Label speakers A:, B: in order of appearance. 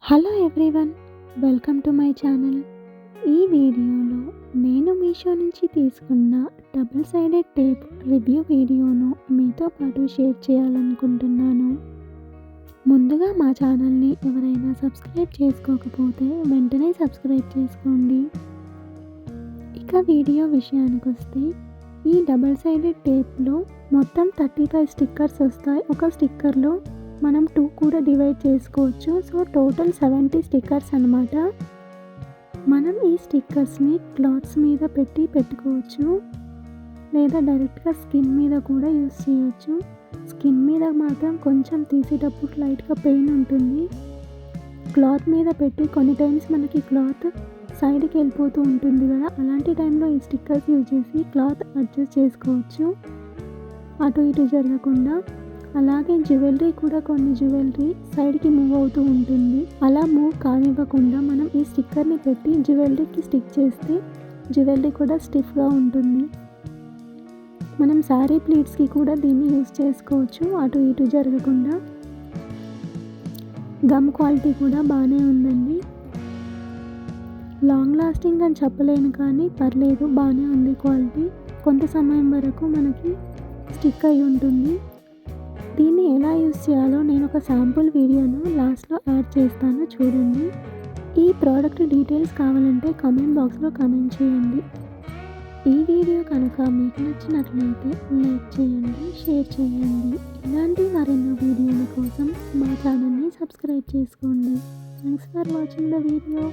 A: Hello everyone, welcome to my channel. ఈ వీడియోలో నేను మీషో నుంచి తీసుకున్న డబుల్ సైడెడ్ టేప్ రివ్యూ వీడియోను మీతో పాటు షేర్ చేయాలనుకుంటున్నాను. ముందుగా మా ఛానల్ని ఎవరైనా సబ్స్క్రైబ్ చేసుకోకపోతే వెంటనే సబ్స్క్రైబ్ చేసుకోండి. ఇక వీడియో విషయానికి వస్తే, ఈ డబుల్ సైడెడ్ టేప్లో మొత్తం 35 స్టిక్కర్స్ వస్తాయి. ఒక స్టిక్కర్లో మనం 2 కూడా డివైడ్ చేసుకోవచ్చు. సో టోటల్ 70 స్టిక్కర్స్ అన్నమాట. మనం ఈ స్టిక్కర్స్ని క్లాత్స్ మీద పెట్టుకోవచ్చు, లేదా డైరెక్ట్గా స్కిన్ మీద కూడా యూస్ చేయొచ్చు. స్కిన్ మీద మాత్రం కొంచెం తీసేటప్పుడు లైట్గా పెయిన్ ఉంటుంది. క్లాత్ మీద పెట్టి కొన్ని టైమ్స్ మనకి క్లాత్ సైడ్కి వెళ్ళిపోతూ ఉంటుంది కదా, అలాంటి టైంలో ఈ స్టిక్కర్స్ యూజ్ చేసి క్లాత్ అడ్జస్ట్ చేసుకోవచ్చు అటు ఇటు జరగకుండా. అలాగే జ్యువెలరీ కూడా, కొన్ని జ్యువెలరీ సైడ్కి మూవ్ అవుతూ ఉంటుంది. అలా మూవ్ కానివ్వకుండా మనం ఈ స్టిక్కర్ని పెట్టి జ్యువెలరీకి స్టిక్ చేస్తే జ్యువెలరీ కూడా స్టిఫ్గా ఉంటుంది. మనం శారీ ప్లీట్స్కి కూడా దీన్ని యూజ్ చేసుకోవచ్చు అటు ఇటు జరగకుండా. గమ్ క్వాలిటీ కూడా బాగానే ఉందండి. లాంగ్ లాస్టింగ్ అని చెప్పలేను, కానీ పర్లేదు, బాగానే ఉంది క్వాలిటీ. కొంత సమయం వరకు మనకి స్టిక్ అయి ఉంటుంది. దీన్ని ఎలా యూస్ చేయాలో నేను ఒక శాంపుల్ వీడియోను లాస్ట్లో యాడ్ చేస్తాను, చూడండి. ఈ ప్రోడక్ట్ డీటెయిల్స్ కావాలంటే కామెంట్ బాక్స్లో కామెంట్ చేయండి. ఈ వీడియో కనుక మీకు నచ్చినట్లయితే లైక్ చేయండి, షేర్ చేయండి. ఇలాంటి మరెన్నో వీడియోల కోసం మా ఛానల్ని సబ్స్క్రైబ్ చేసుకోండి. Thanks for watching the video.